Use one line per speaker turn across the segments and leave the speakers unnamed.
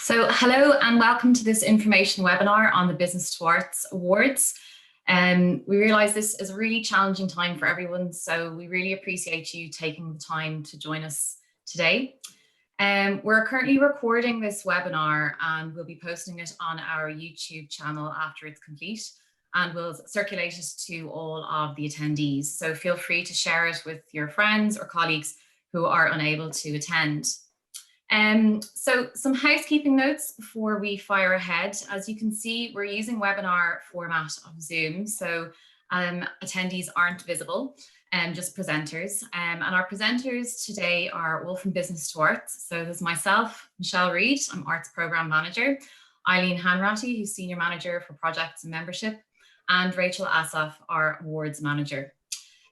So hello and welcome to this information webinar on the Business to Arts Awards. We realise this is a really challenging time for everyone, so we really appreciate you taking the time to join us today. We're currently recording this webinar and we'll be posting it on our YouTube channel after it's complete, and we'll circulate it to all of the attendees. So feel free to share it with your friends or colleagues who are unable to attend. So some housekeeping notes before we fire ahead. As you can see, we're using webinar format of Zoom, so attendees aren't visible, just presenters. And our presenters today are all from Business to Arts. So there's myself, Michelle Reid, I'm Arts Programme Manager, Eileen Hanratty, who's Senior Manager for Projects and Membership, and Rachel Asaf, our Awards Manager.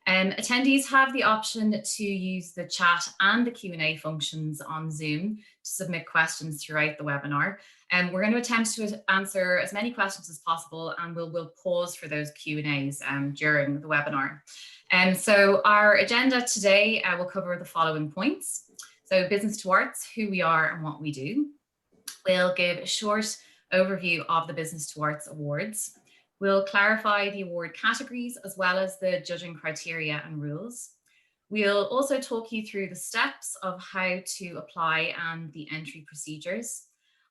Attendees have the option to use the chat and the Q&A functions on Zoom to submit questions throughout the webinar. And we're going to attempt to answer as many questions as possible, and we'll pause for those Q&As during the webinar. So our agenda today will cover the following points. So Business to Arts, who we are and what we do. We'll give a short overview of the Business to Arts Awards. We'll clarify the award categories as well as the judging criteria and rules. We'll also talk you through the steps of how to apply and the entry procedures.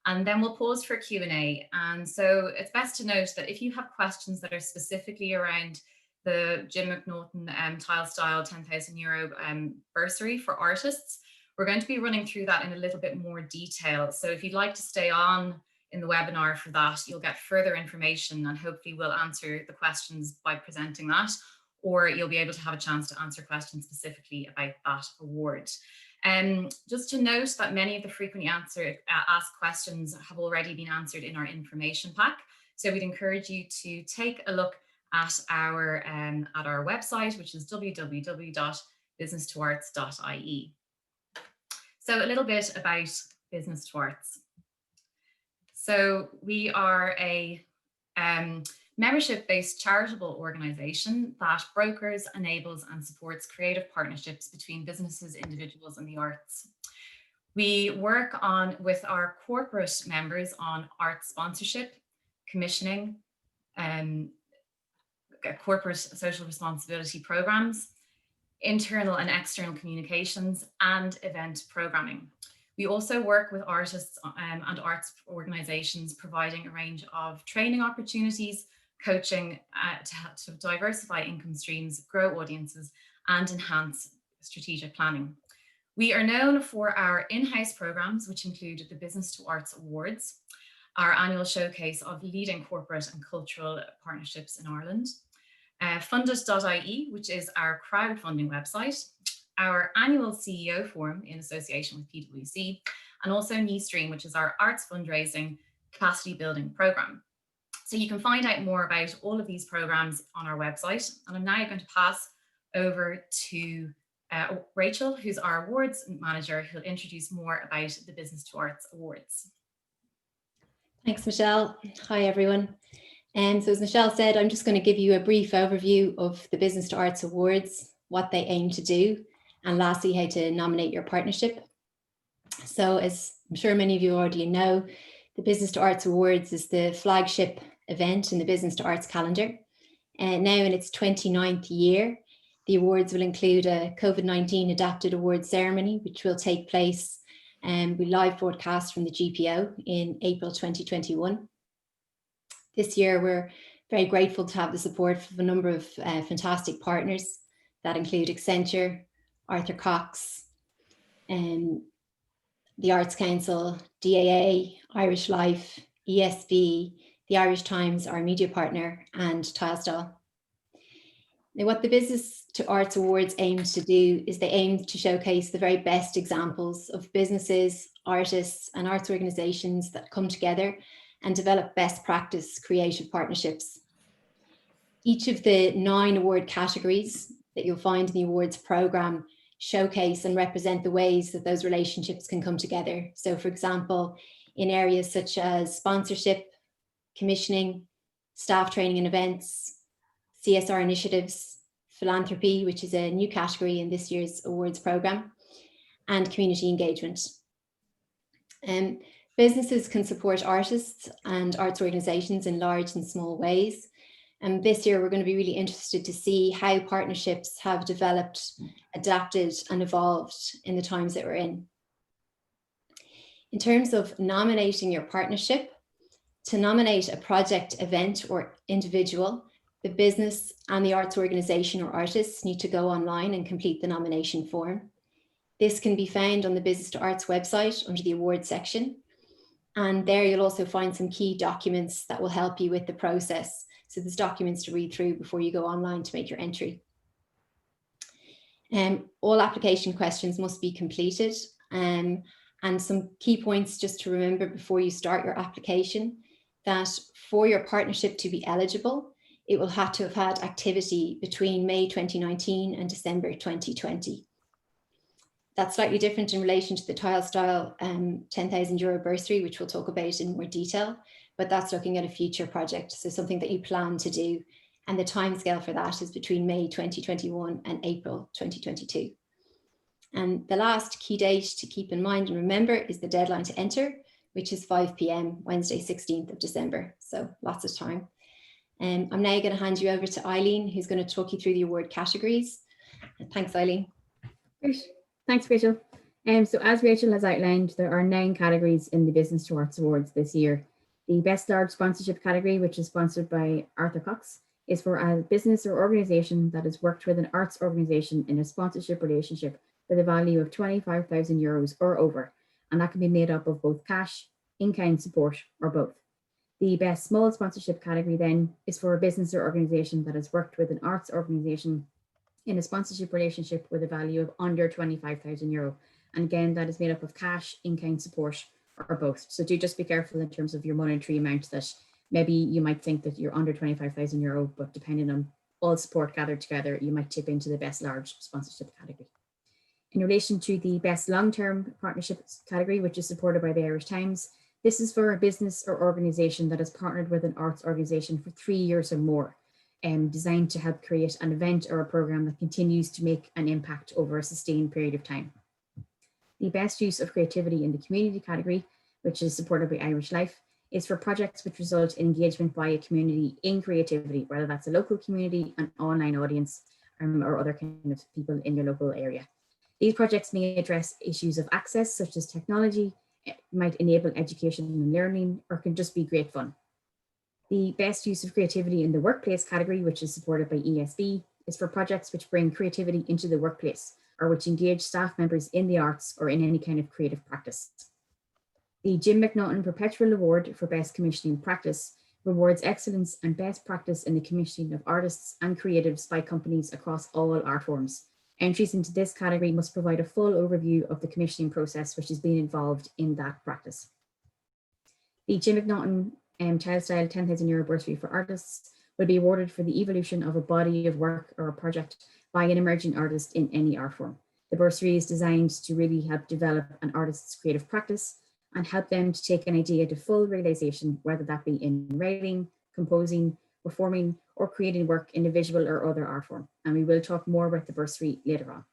And then we'll pause for Q&A. And so it's best to note that if you have questions that are specifically around the Jim McNaughton Tile Style €10,000 bursary for artists, we're going to be running through that in a little bit more detail. So if you'd like to stay on in the webinar for that, you'll get further information, and hopefully we'll answer the questions by presenting that, or you'll be able to have a chance to answer questions specifically about that award. Just to note that many of the frequently asked questions have already been answered in our information pack. So we'd encourage you to take a look at our website, which is www.businesstoarts.ie. So a little bit about Business to Arts. So we are a membership-based charitable organisation that brokers, enables and supports creative partnerships between businesses, individuals and the arts. We work with our corporate members on art sponsorship, commissioning, corporate social responsibility programmes, internal and external communications and event programming. We also work with artists and arts organisations, providing a range of training opportunities, coaching to diversify income streams, grow audiences, and enhance strategic planning. We are known for our in-house programmes, which include the Business to Arts Awards, our annual showcase of leading corporate and cultural partnerships in Ireland, Funded.ie, which is our crowdfunding website, our annual CEO forum in association with PwC, and also NewStream, which is our arts fundraising capacity building program. So you can find out more about all of these programs on our website. And I'm now going to pass over to Rachel, who's our awards manager, who'll introduce more about the Business to Arts Awards.
Thanks, Michelle. Hi, everyone. So as Michelle said, I'm just going to give you a brief overview of the Business to Arts Awards, what they aim to do, and lastly, how to nominate your partnership. So as I'm sure many of you already know, the Business to Arts Awards is the flagship event in the Business to Arts calendar. And now in its 29th year, the awards will include a COVID-19 adapted awards ceremony, which will take place and be live broadcast from the GPO in April 2021. This year, we're very grateful to have the support of a number of fantastic partners that include Accenture, Arthur Cox, the Arts Council, DAA, Irish Life, ESB, the Irish Times, our media partner, and Tilestall. Now, what the Business to Arts Awards aims to do is they aim to showcase the very best examples of businesses, artists, and arts organisations that come together and develop best practice creative partnerships. Each of the 9 award categories that you'll find in the awards programme showcase and represent the ways that those relationships can come together. So for example, in areas such as sponsorship, commissioning, staff training and events, CSR initiatives, philanthropy, which is a new category in this year's awards programme, and community engagement. Businesses can support artists and arts organisations in large and small ways. And this year, we're going to be really interested to see how partnerships have developed, adapted and evolved in the times that we're in. In terms of nominating your partnership, to nominate a project, event or individual, the business and the arts organisation or artists need to go online and complete the nomination form. This can be found on the Business to Arts website under the awards section. And there you'll also find some key documents that will help you with the process. So there's documents to read through before you go online to make your entry. All application questions must be completed. And some key points just to remember before you start your application, that for your partnership to be eligible, it will have to have had activity between May 2019 and December 2020. That's slightly different in relation to the tile style €10,000 bursary, which we'll talk about in more detail, but that's looking at a future project. So something that you plan to do. And the timescale for that is between May 2021 and April 2022. And the last key date to keep in mind and remember is the deadline to enter, which is 5 p.m. Wednesday, 16th of December. So lots of time. I'm now going to hand you over to Eileen, who's going to talk you through the award categories. Thanks, Eileen.
Great. Thanks, Rachel. So as Rachel has outlined, there are 9 categories in the Business to Arts Awards this year. The Best Large Sponsorship category, which is sponsored by Arthur Cox, is for a business or organisation that has worked with an arts organisation in a sponsorship relationship with a value of €25,000 or over, and that can be made up of both cash, in-kind support, or both. The Best Small Sponsorship category then is for a business or organisation that has worked with an arts organisation in a sponsorship relationship with a value of under €25,000. And again, that is made up of cash, in-kind support, or both. So do just be careful in terms of your monetary amount, that maybe you might think that you're under €25,000, but depending on all support gathered together, you might tip into the Best Large Sponsorship category. In relation to the Best Long-Term Partnerships category, which is supported by the Irish Times, this is for a business or organisation that has partnered with an arts organisation for 3 years or more, designed to help create an event or a programme that continues to make an impact over a sustained period of time. The Best Use of Creativity in the Community category, which is supported by Irish Life, is for projects which result in engagement by a community in creativity, whether that's a local community, an online audience, or other kind of people in your local area. These projects may address issues of access, such as technology, it might enable education and learning, or can just be great fun. The Best Use of Creativity in the Workplace category, which is supported by ESB, is for projects which bring creativity into the workplace, or which engage staff members in the arts or in any kind of creative practice. The Jim McNaughton Perpetual Award for Best Commissioning Practice rewards excellence and best practice in the commissioning of artists and creatives by companies across all art forms. Entries into this category must provide a full overview of the commissioning process which has been involved in that practice. The Jim McNaughton Child Style €10,000 bursary for artists will be awarded for the evolution of a body of work or a project by an emerging artist in any art form. The bursary is designed to really help develop an artist's creative practice and help them to take an idea to full realization, whether that be in writing, composing, performing, or creating work in a visual or other art form. And we will talk more about the bursary later on.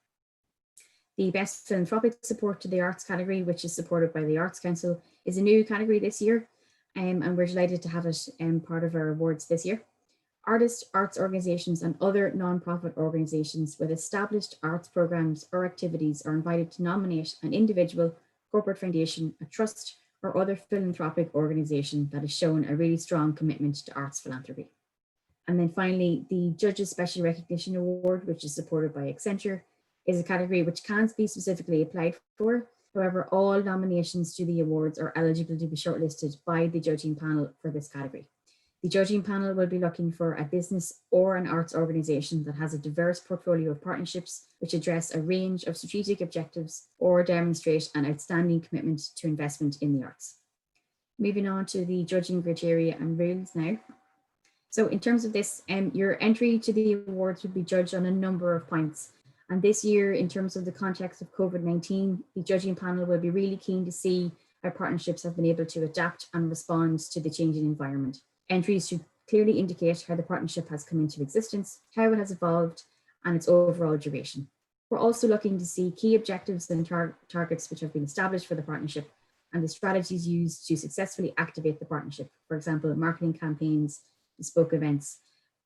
The Best Philanthropic Support to the Arts category, which is supported by the Arts Council, is a new category this year, and we're delighted to have it part of our awards this year. Artists, arts organisations and other non-profit organisations with established arts programmes or activities are invited to nominate an individual, corporate foundation, a trust or other philanthropic organisation that has shown a really strong commitment to arts philanthropy. And then finally, the Judges Special Recognition Award, which is supported by Accenture, is a category which can't be specifically applied for. However, all nominations to the awards are eligible to be shortlisted by the judging panel for this category. The judging panel will be looking for a business or an arts organisation that has a diverse portfolio of partnerships which address a range of strategic objectives or demonstrate an outstanding commitment to investment in the arts. Moving on to the judging criteria and rules now. So in terms of this, your entry to the awards would be judged on a number of points. And this year, in terms of the context of COVID-19, the judging panel will be really keen to see how partnerships have been able to adapt and respond to the changing environment. Entries should clearly indicate how the partnership has come into existence, how it has evolved, and its overall duration. We're also looking to see key objectives and targets which have been established for the partnership, and the strategies used to successfully activate the partnership. For example, marketing campaigns, bespoke events,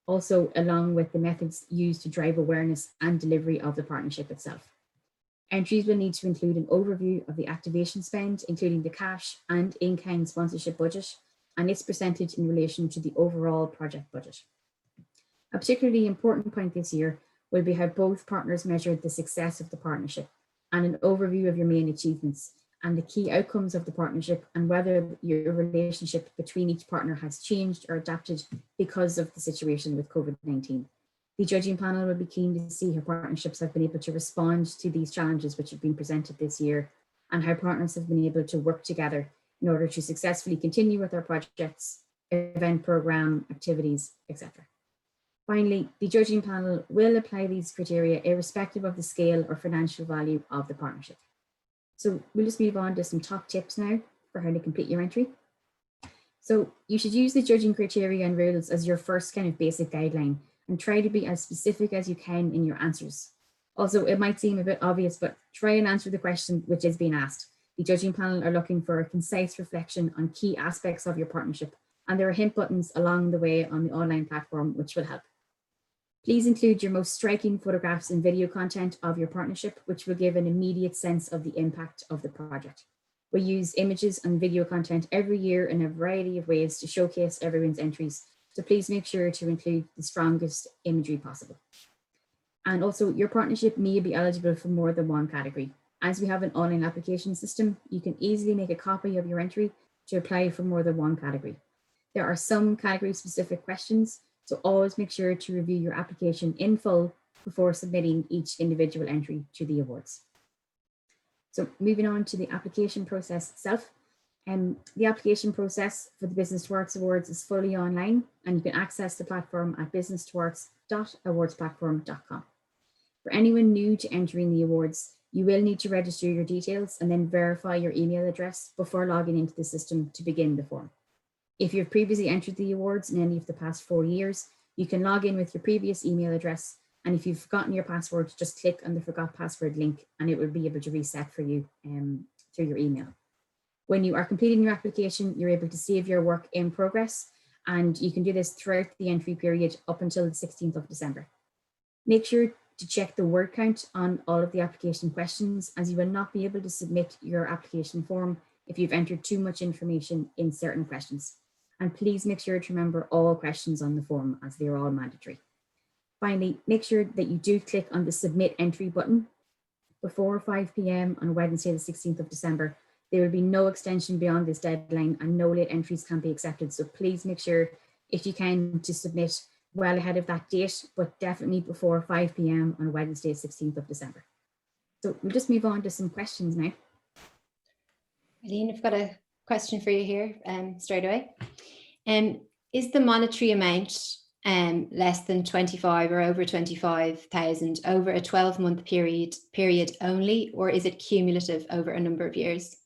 also along with the methods used to drive awareness and delivery of the partnership itself. Entries will need to include an overview of the activation spend, including the cash and in-kind sponsorship budget, and its percentage in relation to the overall project budget. A particularly important point this year will be how both partners measured the success of the partnership, and an overview of your main achievements and the key outcomes of the partnership, and whether your relationship between each partner has changed or adapted because of the situation with COVID-19. The judging panel will be keen to see how partnerships have been able to respond to these challenges which have been presented this year, and how partners have been able to work together in order to successfully continue with their projects, event program, activities, etc. Finally, the judging panel will apply these criteria irrespective of the scale or financial value of the partnership. So we'll just move on to some top tips now for how to complete your entry. So you should use the judging criteria and rules as your first kind of basic guideline, and try to be as specific as you can in your answers. Also, it might seem a bit obvious, but try and answer the question which is being asked. The judging panel are looking for a concise reflection on key aspects of your partnership, and there are hint buttons along the way on the online platform which will help. Please include your most striking photographs and video content of your partnership, which will give an immediate sense of the impact of the project. We use images and video content every year in a variety of ways to showcase everyone's entries, so please make sure to include the strongest imagery possible. And also, your partnership may be eligible for more than one category. As we have an online application system, you can easily make a copy of your entry to apply for more than one category. There are some category specific questions, so always make sure to review your application in full before submitting each individual entry to the awards. So moving on to the application process itself. The application process for the Business Towards Awards is fully online, and you can access the platform at businesstowards.awardsplatform.com. For anyone new to entering the awards, you will need to register your details and then verify your email address before logging into the system to begin the form. If you've previously entered the awards in any of the past 4 years, you can log in with your previous email address, and if you've forgotten your password, just click on the Forgot Password link and it will be able to reset for you through your email. When you are completing your application, you're able to save your work in progress, and you can do this throughout the entry period up until the 16th of December. Make sure to check the word count on all of the application questions, as you will not be able to submit your application form if you've entered too much information in certain questions. And please make sure to remember all questions on the form, as they are all mandatory. Finally, make sure that you do click on the Submit Entry button before 5 p.m. on Wednesday, the 16th of December. There will be no extension beyond this deadline, and no late entries can be accepted. So please make sure, if you can, to submit well ahead of that date, but definitely before 5 p.m. on Wednesday, 16th of December. So we'll just move on to some questions now.
Eileen, I've got a question for you here straight away. Is the monetary amount less than 25 or over 25,000 over a 12-month period only, or is it cumulative over a number of years?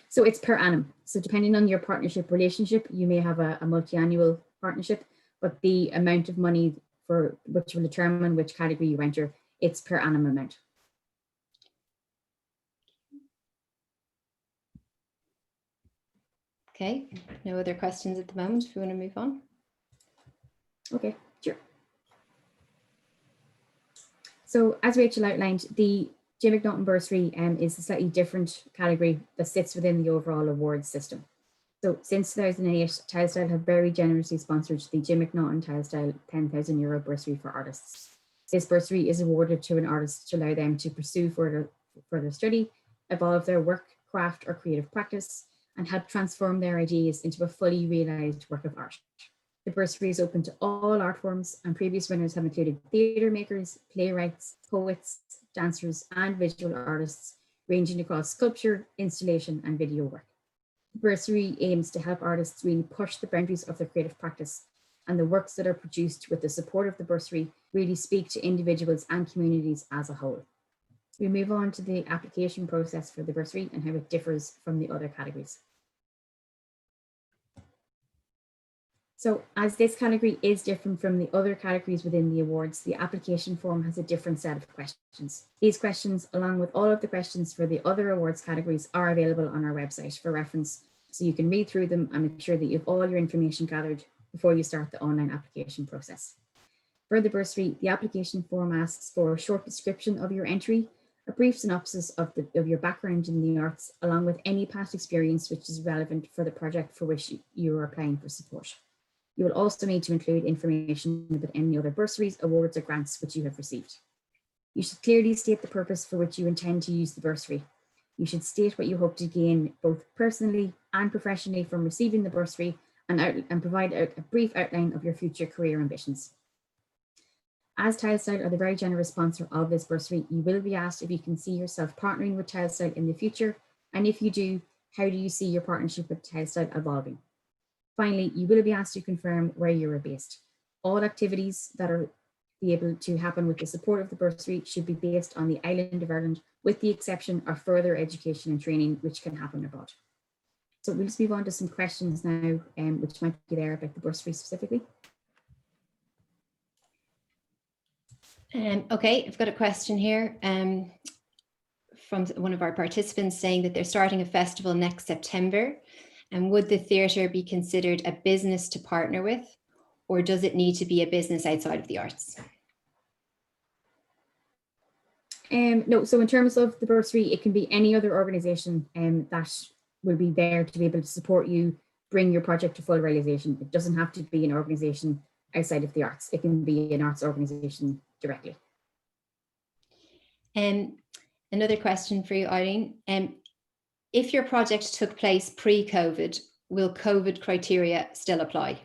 So it's per annum. So depending on your partnership relationship, you may have a multi-annual partnership, but the amount of money for which will determine which category you enter, it's per annum amount.
Okay, no other questions at the moment if we want to move on.
Okay, sure. So as Rachel outlined, the Jim McNaughton bursary is a slightly different category that sits within the overall awards system. So since 2008, Tilestyle have very generously sponsored the Jim McNaughton Tilestyle €10,000 bursary for artists. This bursary is awarded to an artist to allow them to pursue further study, evolve their work, craft or creative practice, and help transform their ideas into a fully realised work of art. The bursary is open to all art forms, and previous winners have included theatre makers, playwrights, poets, dancers and visual artists, ranging across sculpture, installation and video work. The bursary aims to help artists really push the boundaries of their creative practice, and the works that are produced with the support of the bursary really speak to individuals and communities as a whole. We move on to the application process for the bursary and how it differs from the other categories. So as this category is different from the other categories within the awards, the application form has a different set of questions. These questions, along with all of the questions for the other awards categories, are available on our website for reference. So you can read through them and make sure that you have all your information gathered before you start the online application process. For the bursary, the application form asks for a short description of your entry, a brief synopsis of your background in the arts, along with any past experience which is relevant for the project for which you are applying for support. You will also need to include information about any other bursaries, awards, or grants which you have received. You should clearly state the purpose for which you intend to use the bursary. You should state what you hope to gain both personally and professionally from receiving the bursary, and provide a brief outline of your future career ambitions. As TileStyle are the very generous sponsor of this bursary, you will be asked if you can see yourself partnering with TileStyle in the future, and if you do, how do you see your partnership with TileStyle evolving? Finally, you will be asked to confirm where you are based. All activities that are able to happen with the support of the bursary should be based on the island of Ireland, with the exception of further education and training, which can happen abroad. So we'll just move on to some questions now, which might be there about the bursary specifically.
Okay, I've got a question here from one of our participants saying that they're starting a festival next September. And would the theatre be considered a business to partner with, or does it need to be a business outside of the arts?
No, so in terms of the bursary, it can be any other organisation that will be there to be able to support you bring your project to full realisation. It doesn't have to be an organisation outside of the arts. It can be an arts organisation directly.
Another question for you, Eileen. If your project took place pre-COVID, will COVID criteria still apply?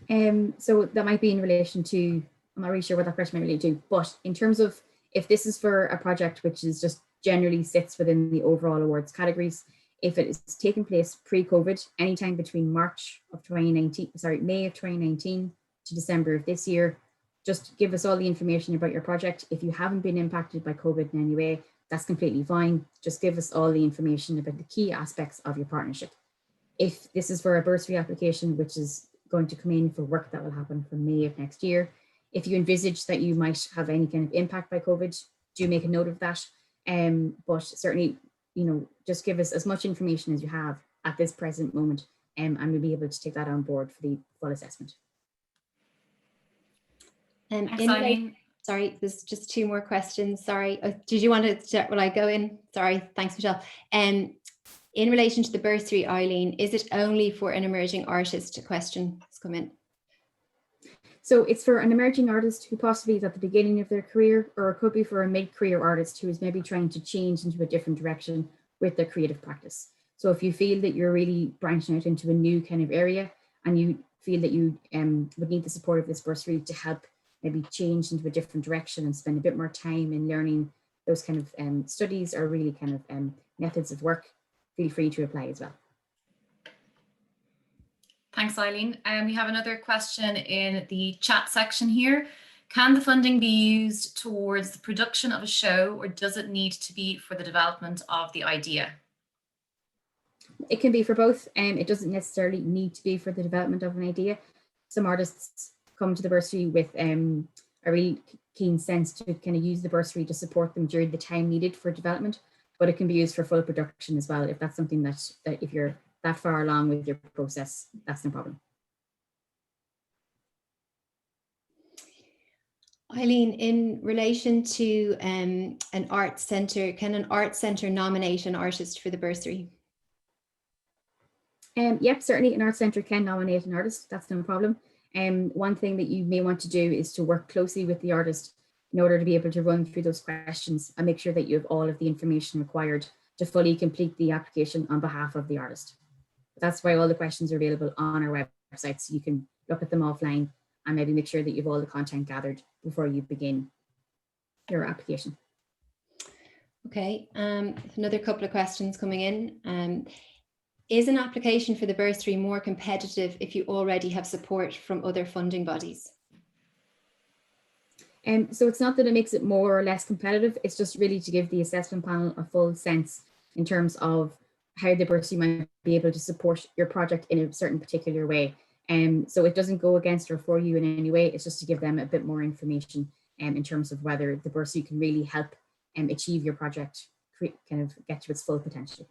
So that might be in relation to, I'm not really sure what that question might relate to, but in terms of if this is for a project which is just generally sits within the overall awards categories, if it is taking place pre-COVID, anytime between May of 2019 to December of this year, just give us all the information about your project. If you haven't been impacted by COVID in any way, that's completely fine. Just give us all the information about the key aspects of your partnership. If this is for a bursary application, which is going to come in for work that will happen from May of next year, if you envisage that you might have any kind of impact by COVID, do make a note of that. But certainly, just give us as much information as you have at this present moment, and we'll be able to take that on board for the full assessment.
Sorry, there's just two more questions. Sorry, did you want to? Will I go in? Sorry, thanks, Michelle. In relation to the bursary, Eileen, is it only for an emerging artist? A question has come in.
So it's for an emerging artist who possibly is at the beginning of their career, or it could be for a mid-career artist who is maybe trying to change into a different direction with their creative practice. So if you feel that you're really branching out into a new kind of area and you feel that you would need the support of this bursary to help maybe change into a different direction and spend a bit more time in learning those kind of studies or really kind of methods of work, feel free to apply as well.
Thanks, Eileen. We have another question in the chat section here. Can the funding be used towards the production of a show, or does it need to be for the development of the idea?
It can be for both. It doesn't necessarily need to be for the development of an idea. Some artists come to the bursary with a really keen sense to kind of use the bursary to support them during the time needed for development, but it can be used for full production as well. If that's something that if you're that far along with your process, that's no problem.
Eileen, in relation to an arts centre, can an arts centre nominate an artist for the bursary?
Yep, certainly an arts centre can nominate an artist, that's no problem. One thing that you may want to do is to work closely with the artist in order to be able to run through those questions and make sure that you have all of the information required to fully complete the application on behalf of the artist. That's why all the questions are available on our website, so you can look at them offline and maybe make sure that you have all the content gathered before you begin your application.
Okay, another couple of questions coming in. Is an application for the bursary more competitive if you already have support from other funding bodies?
So it's not that it makes it more or less competitive, it's just really to give the assessment panel a full sense in terms of how the bursary might be able to support your project in a certain particular way. So it doesn't go against or for you in any way. It's just to give them a bit more information in terms of whether the bursary can really help achieve your project, kind of get to its full potential.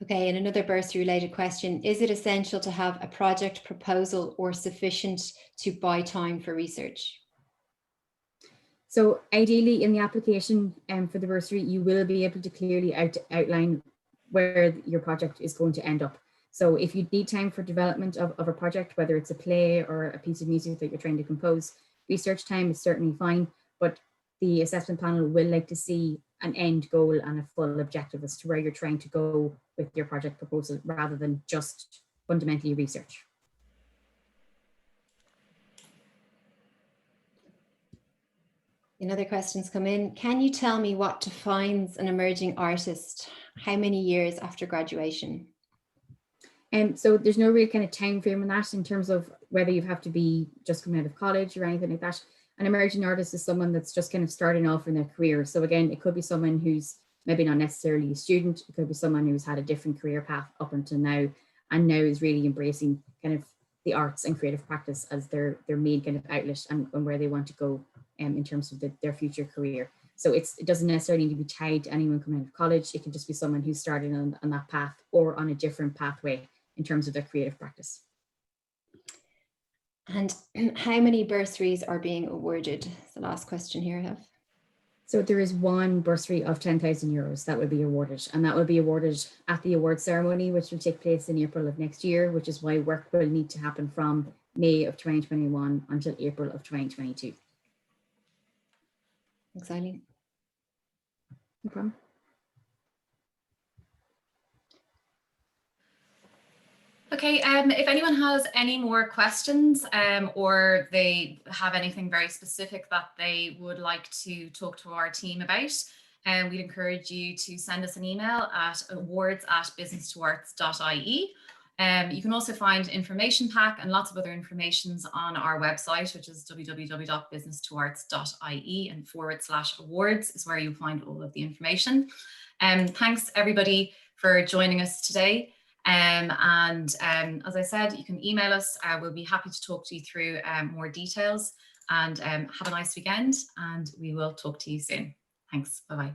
Okay, and another bursary related question. Is it essential to have a project proposal or sufficient to buy time for research?
So ideally in the application for the bursary, you will be able to clearly outline where your project is going to end up. So if you need time for development of a project, whether it's a play or a piece of music that you're trying to compose, research time is certainly fine, but the assessment panel will like to see an end goal and a full objective as to where you're trying to go with your project proposal rather than just fundamentally research.
Another question's come in. Can you tell me what defines an emerging artist? How many years after graduation?
So there's no real kind of time frame on that in terms of whether you have to be just coming out of college or anything like that. An emerging artist is someone that's just kind of starting off in their career. So again, it could be someone who's maybe not necessarily a student. It could be someone who's had a different career path up until now, and now is really embracing kind of the arts and creative practice as their main kind of outlet and where they want to go in terms of their future career. So it doesn't necessarily need to be tied to anyone coming out of college. It can just be someone who's starting on that path or on a different pathway in terms of their creative practice.
And how many bursaries are being awarded? It's the last question here I have.
So there is one bursary of €10,000 that will be awarded, and that will be awarded at the award ceremony, which will take place in April of next year, which is why work will need to happen from May of 2021 until April of 2022.
Thanks, Eileen.
No problem.
Okay, if anyone has any more questions or they have anything very specific that they would like to talk to our team about, we'd encourage you to send us an email at awards@businesstoarts.ie. You can also find information pack and lots of other informations on our website, which is www.businesstoarts.ie, and /awards is where you'll find all of the information. Thanks everybody for joining us today. As I said, you can email us. We'll be happy to talk to you through more details, and have a nice weekend, and we will talk to you soon. Thanks. Bye-bye.